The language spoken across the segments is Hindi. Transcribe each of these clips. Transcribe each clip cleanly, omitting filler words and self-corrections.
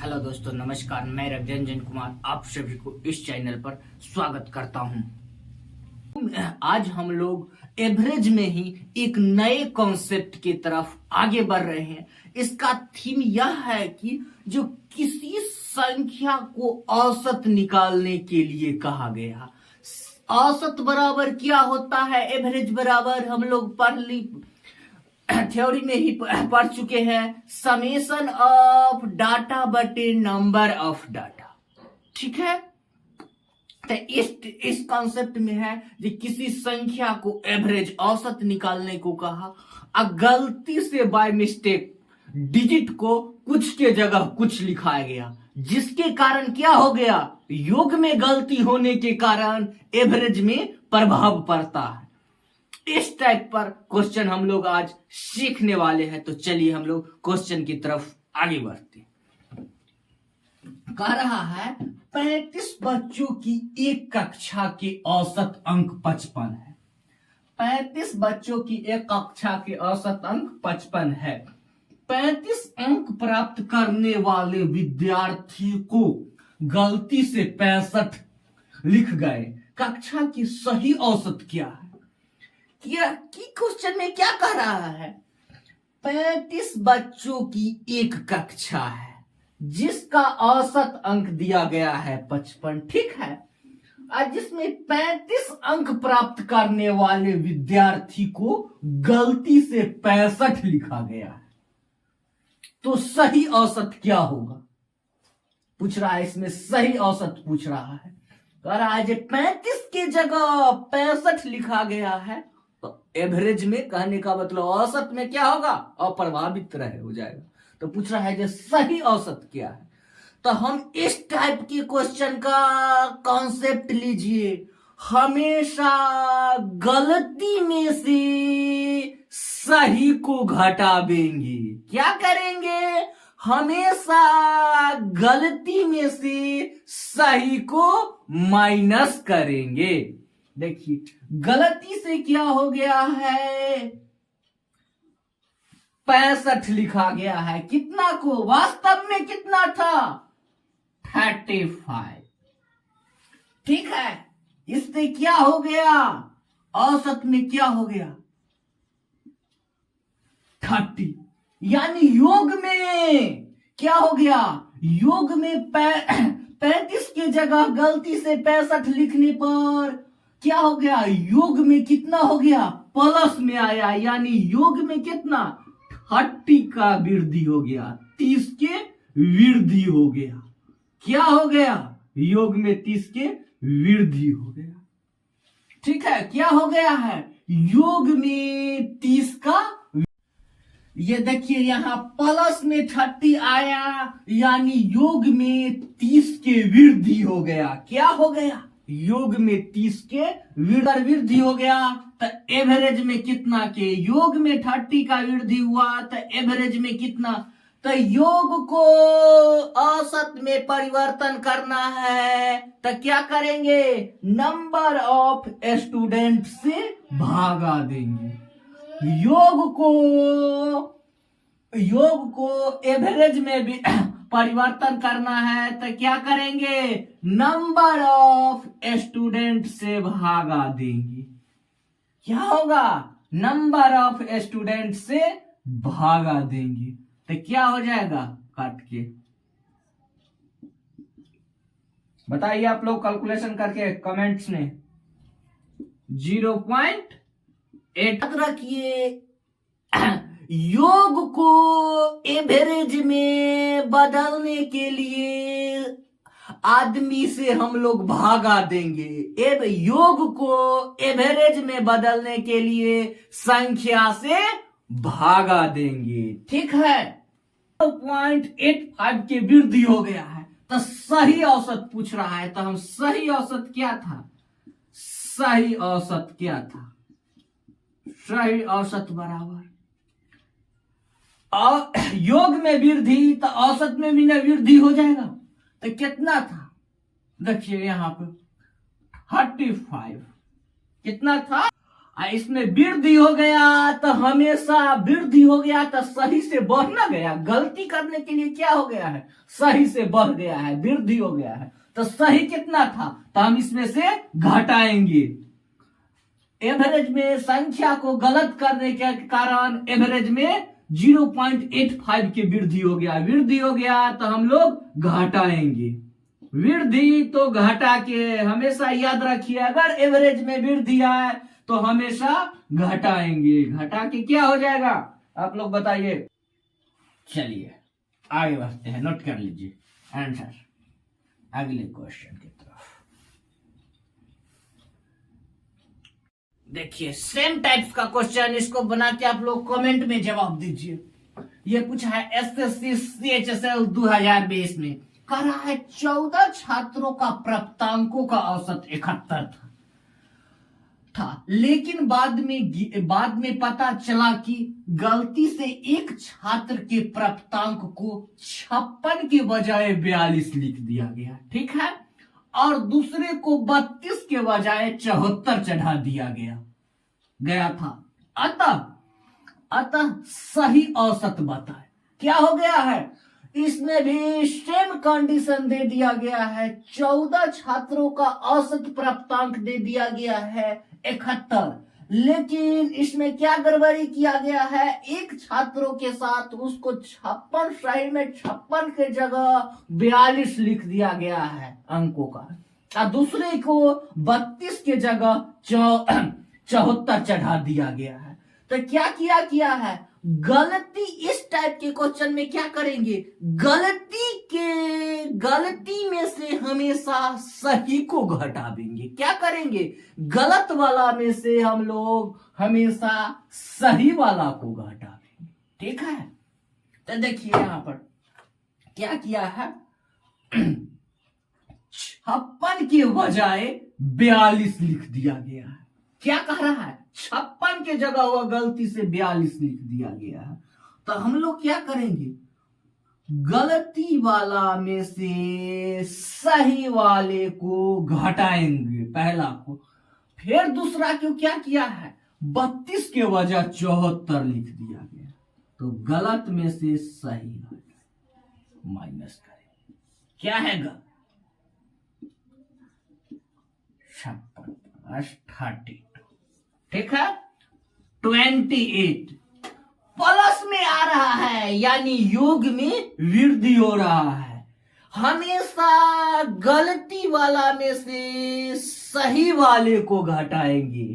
हेलो दोस्तों, नमस्कार। मैं रविरंजन कुमार आप सभी को इस चैनल पर स्वागत करता हूं। आज हम लोग एवरेज में ही एक नए कॉन्सेप्ट की तरफ आगे बढ़ रहे हैं। इसका थीम यह है कि जो किसी संख्या को औसत निकालने के लिए कहा गया। औसत बराबर क्या होता है? एवरेज बराबर हम लोग थ्योरी में ही पढ़ चुके हैं, समेशन ऑफ डाटा बटे नंबर ऑफ डाटा। ठीक है, तो इस कॉन्सेप्ट में है कि किसी संख्या को एवरेज औसत निकालने को कहा, गलती से बाय मिस्टेक डिजिट को कुछ के जगह कुछ लिखाया गया, जिसके कारण क्या हो गया, योग में गलती होने के कारण एवरेज में प्रभाव पड़ता है। इस टाइप पर क्वेश्चन हम लोग आज सीखने वाले हैं। तो चलिए हम लोग क्वेश्चन की तरफ आगे बढ़ते हैं। कह रहा है 35 बच्चों की एक कक्षा के औसत अंक 55 है। 35 बच्चों की एक कक्षा के औसत अंक 55 है। 35 अंक प्राप्त करने वाले विद्यार्थी को गलती से 65 लिख गए। कक्षा की सही औसत क्या है? क्वेश्चन में क्या कह रहा है? 35 बच्चों की एक कक्षा है जिसका औसत अंक दिया गया है 55। ठीक है, और जिसमें 35 अंक प्राप्त करने वाले विद्यार्थी को गलती से 65 लिखा गया है। तो सही औसत क्या होगा पूछ रहा है। इसमें सही औसत पूछ रहा है। कह रहा है 35 के जगह 65 लिखा गया है, एवरेज में कहने का मतलब औसत में क्या होगा, अप्रभावित रहे हो जाएगा। तो पूछ रहा है कि सही औसत क्या है। तो हम इस टाइप के क्वेश्चन का कॉन्सेप्ट लीजिए, हमेशा गलती में से सही को घटा देंगे। क्या करेंगे? हमेशा गलती में से सही को माइनस करेंगे। देखिए, गलती से क्या हो गया है, 65 लिखा गया है। कितना को? वास्तव में कितना था? 35। ठीक है, इससे क्या हो गया, औसत में क्या हो गया, 30। यानी योग में क्या हो गया, योग में 35 की जगह गलती से 65 लिखने पर क्या हो गया, योग में कितना हो गया, प्लस में आया। यानी योग में कितना, 30 का वृद्धि हो गया, 30 के वृद्धि हो गया। क्या हो गया, योग में 30 के वृद्धि हो गया। ठीक है, क्या हो गया है, योग में 30 का। ये देखिए यहां प्लस में 30 आया, यानी योग में 30 के वृद्धि हो गया। क्या हो गया, योग में 30 के वृद्धि हो गया। तो एवरेज में कितना के, योग में 30 का वृद्धि हुआ तो एवरेज में कितना। तो योग को औसत में परिवर्तन करना है तो क्या करेंगे, नंबर ऑफ स्टूडेंट से भागा देंगे। योग को एवरेज में भी परिवर्तन करना है तो क्या करेंगे, नंबर ऑफ स्टूडेंट से भागा देंगे। क्या होगा, नंबर ऑफ स्टूडेंट से भागा देंगे तो क्या हो जाएगा, काट के बताइए आप लोग कैलकुलेशन करके कमेंट्स में। 0.8 रखिए। योग को एवरेज में बदलने के लिए आदमी से हम लोग भागा देंगे। योग को एवरेज में बदलने के लिए संख्या से भागा देंगे। ठीक है, 0.85 की वृद्धि हो गया है तो सही औसत पूछ रहा है। तो हम सही औसत क्या था, सही औसत क्या था, सही औसत बराबर और योग में वृद्धि तो औसत में भी ना वृद्धि हो जाएगा। तो कितना था, देखिए यहां पे 35 कितना था, इसमें वृद्धि हो गया तो हमेशा वृद्धि हो गया तो सही से बढ़ ना गया, गलती करने के लिए क्या हो गया है, सही से बढ़ गया है, वृद्धि हो गया है। तो सही कितना था, तो हम इसमें से घटाएंगे। एवरेज में संख्या को गलत करने के कारण एवरेज में 0.85 की वृद्धि हो गया, वृद्धि हो गया तो हम लोग घटाएंगे। वृद्धि तो घटा के हमेशा याद रखिए, अगर एवरेज में वृद्धि आए तो हमेशा घटाएंगे, घटा के क्या हो जाएगा आप लोग बताइए। चलिए आगे बढ़ते हैं, नोट कर लीजिए आंसर अगले क्वेश्चन की तरफ। देखिए सेम टाइप्स का क्वेश्चन, इसको बना के आप लोग कमेंट में जवाब दीजिए। ये पूछा है एसएससी सीएचएसएल 2020 में, कह रहा है 14 छात्रों का प्राप्तांकों का औसत 71 था, लेकिन बाद में पता चला कि गलती से एक छात्र के प्राप्तांक को 56 के बजाय 42 लिख दिया गया, ठीक है, और दूसरे को 32 के बजाय 74 चढ़ा दिया गया था। अतः सही औसत बताए। क्या हो गया है, इसमें भी सेम कंडीशन दे दिया गया है, 14 छात्रों का औसत प्राप्तांक दे दिया गया है 71, लेकिन इसमें क्या गड़बड़ी किया गया है, एक छात्रों के साथ उसको 56 सही में 56 के जगह 42 लिख दिया गया है अंकों का, और दूसरे को 32 के जगह 74 चढ़ा दिया गया है। तो क्या किया है, गलती इस टाइप के क्वेश्चन में क्या करेंगे, गलती में से हमेशा सही को घटा देंगे। क्या करेंगे, गलत वाला में से हम लोग हमेशा सही वाला को घटा देंगे, ठीक है। तो देखिए यहां पर क्या किया है, 56 के बजाय 42 लिख दिया गया है। क्या कह रहा है, 56 के जगह हुआ गलती से 42 लिख दिया गया है। तो हम लोग क्या करेंगे, गलती वाला में से सही वाले को घटाएंगे, पहला को, फिर दूसरा को क्या किया है, 32 के बजाय 74 लिख दिया गया। तो गलत में से सही माइनस करें, क्या है 32, ठीक है, 28 प्लस में आ रहा है, यानी योग में वृद्धि हो रहा है। हमेशा गलती वाला में से सही वाले को घटाएंगे।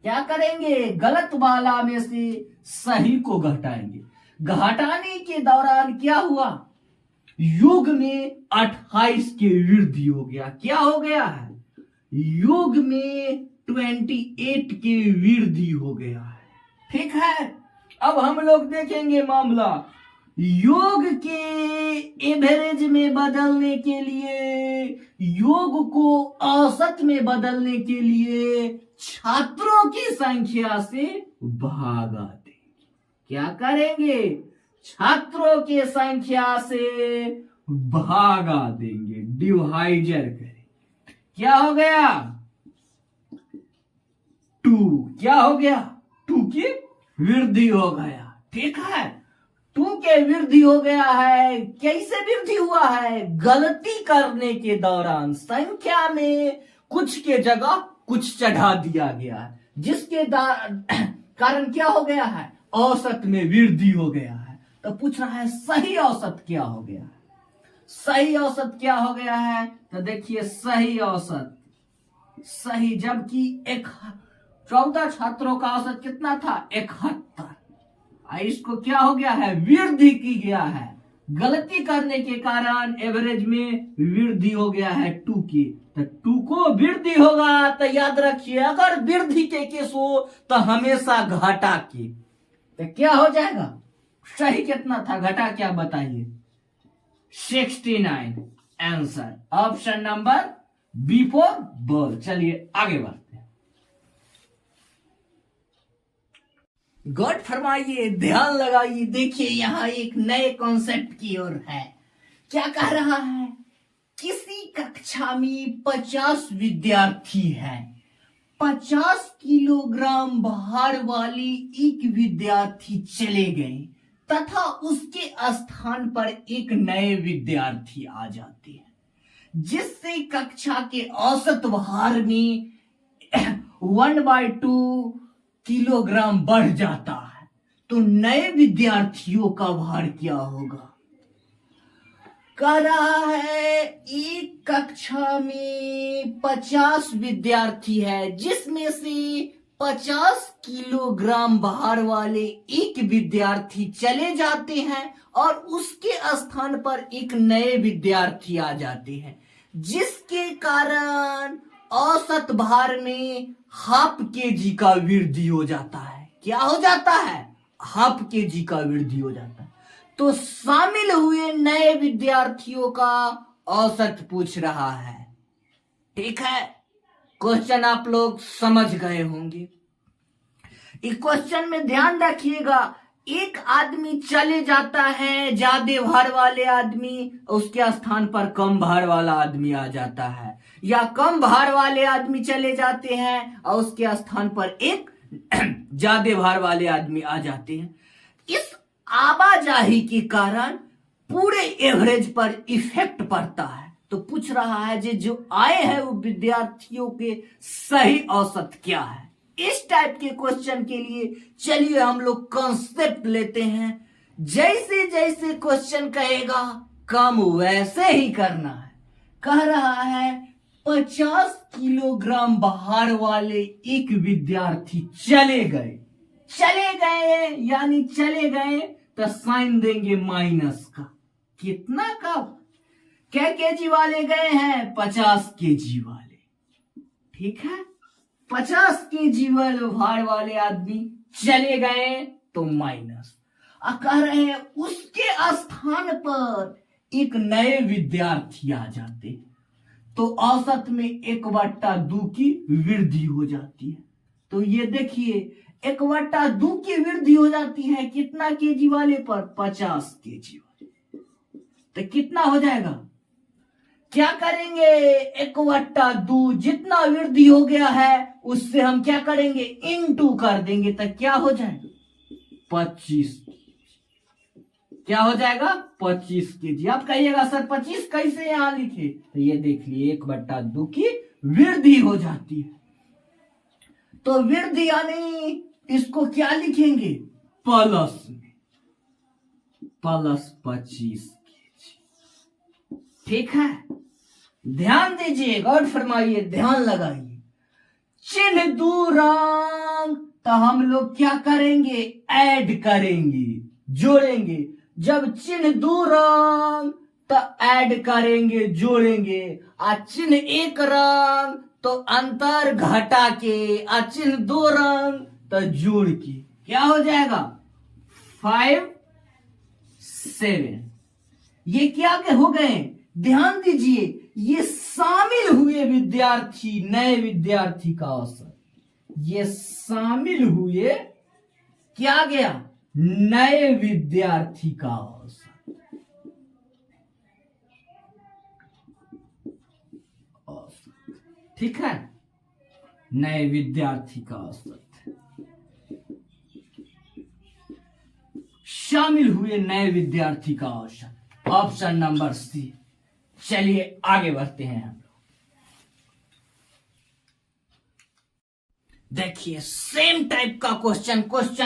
क्या करेंगे, गलत वाला में से सही को घटाएंगे। घटाने के दौरान क्या हुआ, योग में 28 की वृद्धि हो गया। क्या हो गया है, योग में 28 की वृद्धि हो गया है, ठीक है। अब हम लोग देखेंगे मामला, योग के एवरेज में बदलने के लिए, योग को औसत में बदलने के लिए छात्रों की संख्या से भागा देंगे। क्या करेंगे, छात्रों की संख्या से भागा देंगे, डिवाइजर करेंगे। क्या हो गया, 2, क्या हो गया, 2 की वृद्धि हो गया, ठीक है। 2 के वृद्धि हो गया है। कैसे वृद्धि हुआ है, गलती करने के दौरान संख्या में कुछ के जगह कुछ चढ़ा दिया गया है, जिसके कारण क्या हो गया है, औसत में वृद्धि हो गया है। तो पूछ रहा है सही औसत क्या हो गया है, सही औसत क्या हो गया है। तो देखिए सही औसत, सही, जबकि 14 छात्रों का औसत कितना था, 71, इसको क्या हो गया है, वृद्धि की गया है। गलती करने के कारण एवरेज में वृद्धि हो गया है 2 की। तो 2 को वृद्धि होगा तो याद रखिए, अगर वृद्धि के केस हो तो हमेशा घटा के, तो क्या हो जाएगा, सही कितना था, घटा क्या बताइए, 69। Answer option number B for ball. चलिए आगे बढ़ते हैं। गौर फरमाइए, ध्यान लगाइए, देखिए यहां एक नए कॉन्सेप्ट की ओर है। क्या कह रहा है, किसी कक्षा में 50 विद्यार्थी हैं, 50 किलोग्राम भार वाले एक विद्यार्थी चले गए तथा उसके स्थान पर एक नए विद्यार्थी आ जाते हैं, जिससे कक्षा के औसत भार में 1/2 किलोग्राम बढ़ जाता है। तो नए विद्यार्थियों का भार क्या होगा? कह रहा है एक कक्षा में 50 विद्यार्थी है, जिसमें से 50 किलोग्राम भार वाले एक विद्यार्थी चले जाते हैं और उसके स्थान पर एक नए विद्यार्थी आ जाते हैं, जिसके कारण औसत भार में ½ kg का वृद्धि हो जाता है। क्या हो जाता है? ½ kg का वृद्धि हो जाता है। तो शामिल हुए नए विद्यार्थियों का औसत पूछ रहा है। ठीक है, क्वेश्चन आप लोग समझ गए होंगे। इस क्वेश्चन में ध्यान रखिएगा, एक आदमी चले जाता है, ज्यादा भार वाले आदमी, उसके स्थान पर कम भार वाला आदमी आ जाता है, या कम भार वाले आदमी चले जाते हैं और उसके स्थान पर एक ज्यादा भार वाले आदमी आ जाते हैं। इस आवाजाही के कारण पूरे एवरेज पर इफेक्ट पड़ता है। तो पूछ रहा है जो आए हैं वो विद्यार्थियों के सही औसत क्या है। इस टाइप के क्वेश्चन के लिए चलिए हम लोग कॉन्सेप्ट लेते हैं। जैसे जैसे क्वेश्चन कहेगा काम वैसे ही करना है। कह रहा है 50 किलोग्राम भार वाले एक विद्यार्थी चले गए यानी चले गए तो साइन देंगे माइनस का। कितना का? क्या केजी वाले गए हैं? 50 केजी वाले। ठीक है, 50 केजी वाले भार वाले आदमी चले गए तो माइनस। कह रहे हैं उसके स्थान पर एक नए विद्यार्थी आ जाते हैं, तो औसत में 1/2 की वृद्धि हो जाती है। तो ये देखिए 1/2 की वृद्धि हो जाती है कितना केजी वाले पर? 50 केजी वाले। तो कितना हो जाएगा? क्या करेंगे? 1/2 जितना वृद्धि हो गया है उससे हम क्या करेंगे? इनटू कर देंगे। तो क्या हो जाएगा? 25। क्या हो जाएगा? 25 केजी। आप कहिएगा सर 25 कैसे यहां लिखे? तो ये देख लिए 1/2 की वृद्धि हो जाती है। तो वृद्धि यानी इसको क्या लिखेंगे? प्लस में, प्लस 25 केजी। ठीक है, ध्यान दीजिए, गौर फरमाइए, ध्यान लगाइए। चिन्ह दो रंग, तो हम लोग क्या करेंगे? ऐड करेंगे, जोड़ेंगे। जब चिन्ह दो रंग तो ऐड करेंगे, जोड़ेंगे। चिन्ह एक रंग तो अंतर घटा के, चिन्ह 2 रंग तो जोड़ के क्या हो जाएगा? 5 7। ये क्या हो गए? ध्यान दीजिए, ये शामिल हुए विद्यार्थी, नए विद्यार्थी का औसत। ये शामिल हुए क्या गया? नए विद्यार्थी का औसत। ठीक है, नए विद्यार्थी का औसत। शामिल हुए नए विद्यार्थी का औसत, ऑप्शन नंबर सी। चलिए आगे बढ़ते हैं हम लोग। देखिए सेम टाइप का क्वेश्चन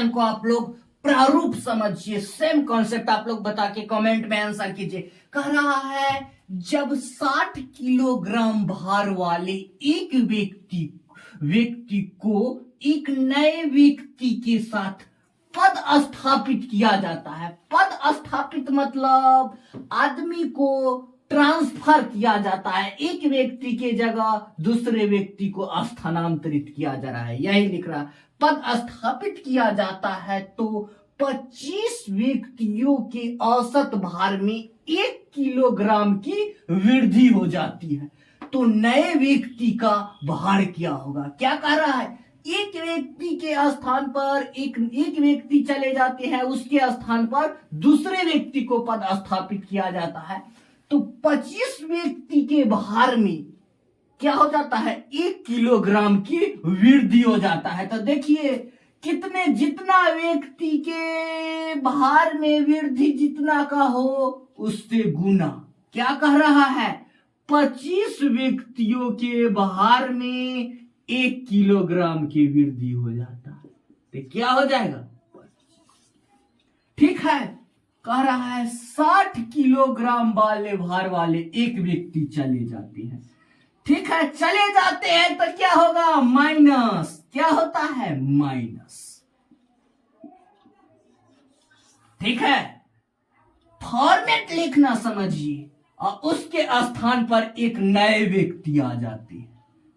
को आप लोग प्रारूप समझिए। सेम कॉन्सेप्ट आप लोग बता के कमेंट में आंसर कीजिए। कह रहा है जब 60 किलोग्राम भार वाले एक व्यक्ति को एक नए व्यक्ति के साथ पद स्थापित किया जाता है। पद स्थापित मतलब आदमी को ट्रांसफर किया जाता है, एक व्यक्ति के जगह दूसरे व्यक्ति को स्थानांतरित किया जा रहा है, यही लिख रहा। पद स्थापित किया जाता है तो 25 व्यक्तियों के औसत भार में 1 किलोग्राम की वृद्धि हो जाती है। तो नए व्यक्ति का भार क्या होगा? क्या कह रहा है? एक व्यक्ति के स्थान पर एक व्यक्ति चले जाते हैं, उसके स्थान पर दूसरे व्यक्ति को पद स्थापित किया जाता है। तो 25 व्यक्ति के भार में क्या हो जाता है, 1 किलोग्राम की वृद्धि हो जाता है। तो देखिए कितने, जितना व्यक्ति के भार में वृद्धि जितना का हो उससे गुना, क्या कह रहा है, 25 व्यक्तियों के भार में 1 किलोग्राम की वृद्धि हो जाता है। तो क्या हो जाएगा, ठीक है, कह रहा है 60 किलोग्राम वाले भार वाले एक व्यक्ति चले जाते हैं। ठीक है, चले जाते हैं तो क्या होगा, माइनस, क्या होता है, माइनस। ठीक है, फॉर्मेट लिखना समझिए, और उसके स्थान पर एक नए व्यक्ति आ जाते हैं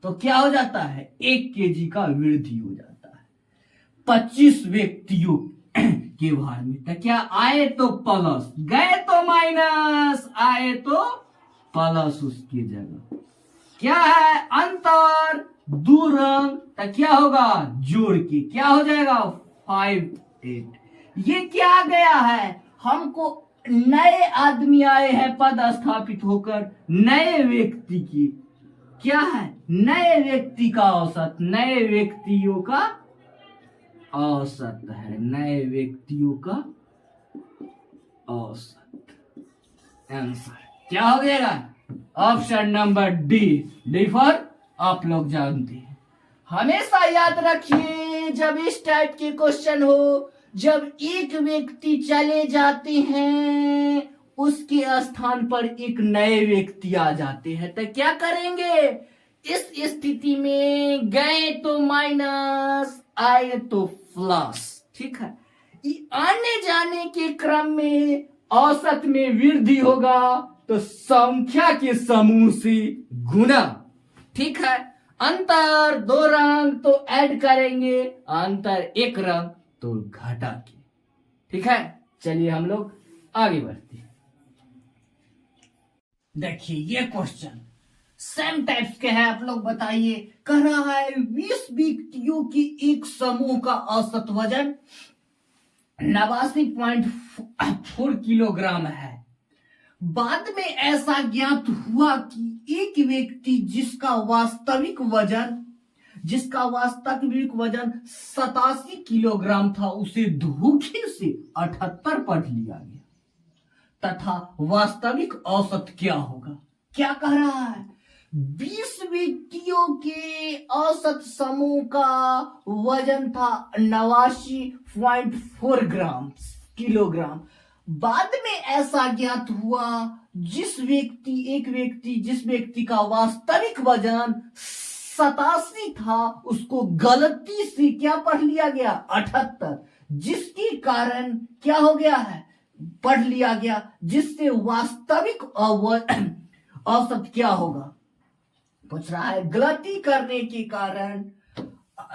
तो क्या हो जाता है, 1 केजी का वृद्धि हो जाता है 25 व्यक्तियों के भार में। तो क्या आए तो प्लस, गए तो माइनस, आए तो प्लस उसकी जगह। क्या है, अंतर दूर अंक, तो क्या होगा, जोड़ के क्या हो जाएगा, 58। ये क्या गया है, हमको नए आदमी आए हैं पद स्थापित होकर, नए व्यक्ति की क्या है, नए व्यक्ति का औसत, नए व्यक्तियों का औसत है, नए व्यक्तियों का औसत। आंसर क्या हो जाएगा, option number D, D for आप लोग जानते हैं। हमेशा याद रखिए जब इस टाइप के क्वेश्चन हो, जब एक व्यक्ति चले जाते हैं उसके स्थान पर एक नए व्यक्ति आ जाते हैं, तो क्या करेंगे, इस स्थिति में गए तो माइनस, आए तो प्लस। ठीक है, आने जाने के क्रम में औसत में वृद्धि होगा तो संख्या के समूह से गुना। ठीक है, अंतर 2 रंग तो ऐड करेंगे, अंतर 1 रंग तो घटा के। ठीक है, चलिए हम लोग आगे बढ़ते हैं। देखिए ये क्वेश्चन सेम टाइप्स के हैं, आप लोग बताइए। कह रहा है 20 व्यक्तियों की एक समूह का औसत वजन 89.4 किलोग्राम है। बाद में ऐसा ज्ञात हुआ कि एक व्यक्ति जिसका वास्तविक वजन 87 किलोग्राम था उसे धोखे से 78 पढ़ लिया गया तथा वास्तविक औसत क्या होगा। क्या कह रहा है, 20 व्यक्तियों के औसत समूह का वजन था 89.4 किलोग्राम। बाद में ऐसा ज्ञात हुआ जिस व्यक्ति का वास्तविक वजन 87 था उसको गलती से क्या पढ़ लिया गया, 78, जिसके कारण क्या हो गया है, पढ़ लिया गया, जिससे वास्तविक औसत क्या होगा। पूछ रहा है गलती करने के कारण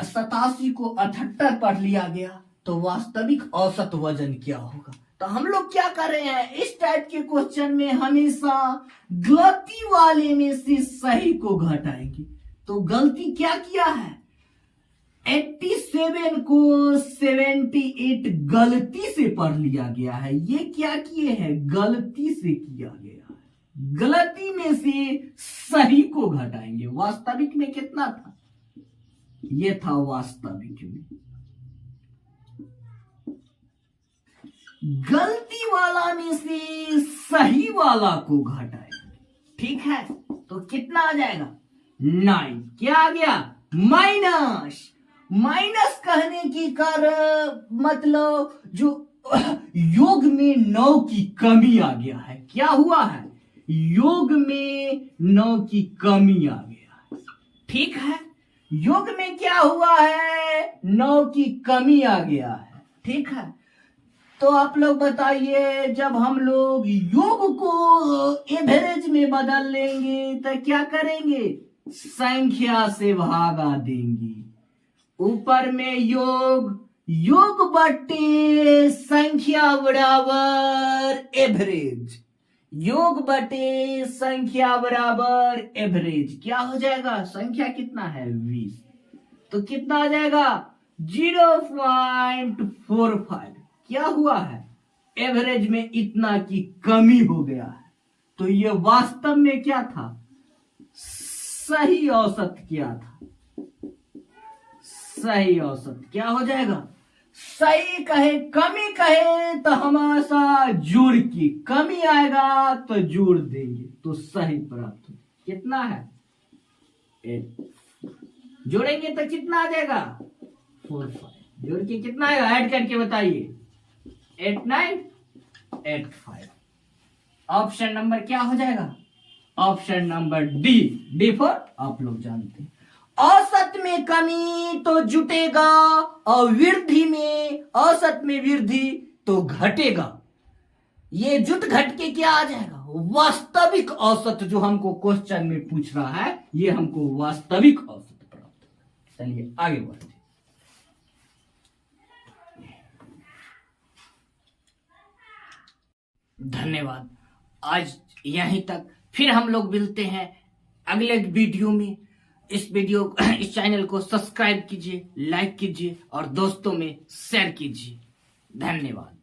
87 को 78 पढ़ लिया गया तो वास्तविक औसत वजन क्या होगा। तो हम लोग क्या कर रहे हैं, इस टाइप के क्वेश्चन में हमेशा गलती वाले में से सही को घटाएंगे। तो गलती क्या किया है, 87 को 78 गलती से पढ़ लिया गया है। ये क्या किए हैं, गलती से किया गया है, गलती में से सही को घटाएंगे। वास्तविक में कितना था, ये था वास्तविक में, गलती वाला में से सही वाला को घटाएंगे। ठीक है, तो कितना आ जाएगा, 9। क्या आ गया, माइनस। माइनस कहने की कारण मतलब जो योग में 9 की कमी आ गया है। क्या हुआ है, योग में 9 की कमी आ गया है। ठीक है, योग में क्या हुआ है, 9 की कमी आ गया है। ठीक है, तो आप लोग बताइए जब हम लोग योग को एवरेज में बदल लेंगे तो क्या करेंगे, संख्या से भागा देंगे। ऊपर में योग बटे संख्या बराबर एवरेज, योग बटे संख्या बराबर एवरेज। क्या हो जाएगा, संख्या कितना है 20, तो कितना आ जाएगा 0.45। क्या हुआ है, एवरेज में इतना की कमी हो गया है। तो ये वास्तव में क्या था, सही औसत क्या था? सही औसत क्या हो जाएगा? सही कहे कमी कहे तो हमेशा जोड़ की कमी आएगा तो जोड़ देंगे तो सही प्राप्त हो। कितना है? 8। जोड़ेंगे तो कितना आ जाएगा? 4 5। जोड़ के कितना आएगा? ऐड करके बताइए। 8 9 8 5। ऑप्शन नंबर क्या हो जाएगा? ऑप्शन नंबर डी फॉर आप लोग जानते हैं। औसत में कमी तो जुटेगा और वृद्धि में औसत में वृद्धि तो घटेगा। ये जुट घट के क्या आ जाएगा? वास्तविक औसत जो हमको क्वेश्चन में पूछ रहा है, ये हमको वास्तविक औसत प्राप्त होगा। चलिए आगे बढ़ते। धन्यवाद। आज यहीं तक, फिर हम लोग मिलते हैं अगले वीडियो में। इस चैनल को सब्सक्राइब कीजिए, लाइक कीजिए और दोस्तों में शेयर कीजिए। धन्यवाद।